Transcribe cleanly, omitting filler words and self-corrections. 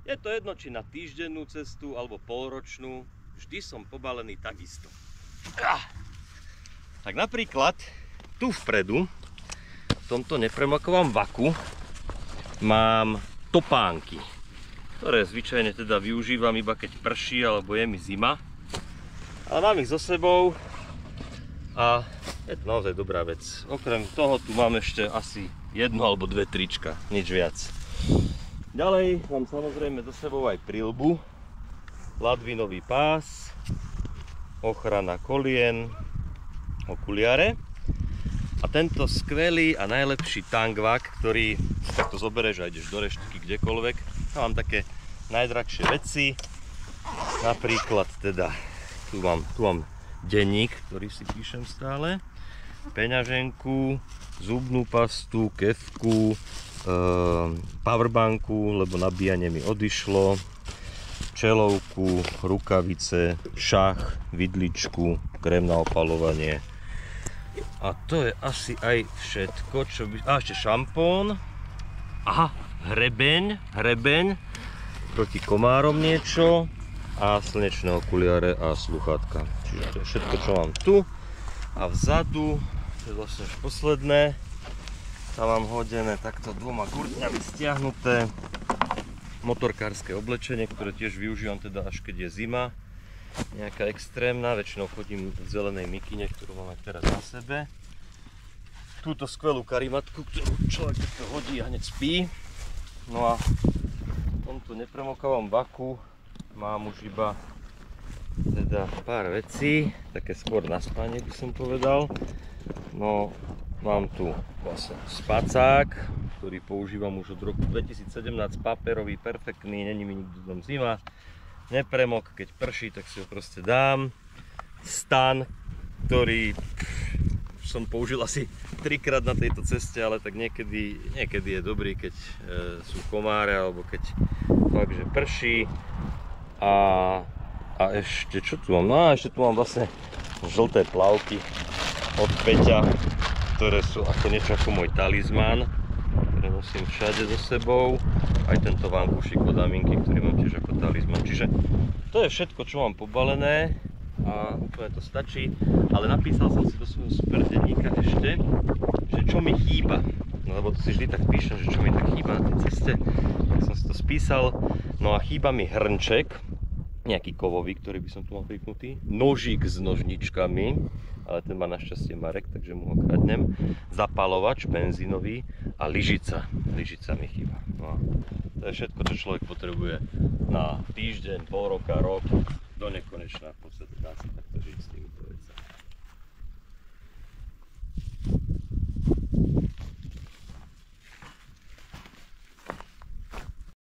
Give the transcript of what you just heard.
Je to jedno, či na týždennú cestu alebo polročnú, vždy som pobalený takisto. Tak napríklad tu vpredu, v tomto nepremakovom vaku, mám topánky, ktoré zvyčajne teda využívam iba keď prší alebo je mi zima. Ale mám ich so sebou a je to naozaj dobrá vec. Okrem toho tu mám ešte asi jedno alebo dve trička, nič viac. Ďalej mám samozrejme so sebou aj prilbu, ladvinový pás, ochrana kolien, okuliare a tento skvelý a najlepší tangvak, ktorý si takto zoberieš a ideš do reštiky kdekoľvek. Ja mám také najdrahšie veci, napríklad teda tu mám denník, ktorý si píšem stále, peňaženku, zubnú pastu, kefku, powerbanku, lebo nabíjanie mi odišlo, čelovku, rukavice, šach, vidličku, krém na opalovanie. A to je asi aj všetko, čo by... A ešte šampón. Aha, hrebeň proti komárom niečo a slnečné okuliare a sluchátka. Čiže to je všetko, čo mám tu. A vzadu, to je vlastne už posledné, tam mám hodené takto dvoma gurtňami stiahnuté motorkárske oblečenie, ktoré tiež využívam teda až keď je zima. Nejaká extrémna, väčšinou chodím v zelenej mikine, ktorú mám aj teraz na sebe. Túto skvelú karimatku, ktorú človek takto hodí a hneď spí. No a v tomto nepremokavom vaku mám už iba teda pár vecí, také skôr na spanie by som povedal. No, mám tu vlastne spacák, ktorý používam už od roku 2017, paperový, perfektný, není mi nikdy dom zima. Nepremok, keď prší, tak si ho proste dám. Stan, ktorý som použil asi 3-krát na tejto ceste, ale tak niekedy je dobrý, keď sú komáre alebo keď fakt, že prší. A ešte, čo tu mám? No a ešte tu mám vlastne žlté plavky od Peťa, ktoré sú ako niečo ako môj talizmán, ktoré nosím všade so sebou. Aj tento vankúšik od Aminky, ktorý mám tiež ako talizman. Čiže to je všetko, čo mám pobalené a úplne to stačí. Ale napísal som si do svojho super denníka ešte, že čo mi chýba. No lebo to si vždy tak píšem, že čo mi tak chýba na tej ceste. Tak som si to spísal. No a chýba mi hrnček, nejaký kovový, ktorý by som tu mal pripnutý. Nožík s nožničkami, ale ten má našťastie Marek, takže mu ho kradnem. Zapalovač benzínový a lyžica. Lyžica mi chýba. No a to je všetko, čo človek potrebuje na týždeň, pol roka, rok, do nekonečna. V podstate dá sa takto žiť s týmito vecami.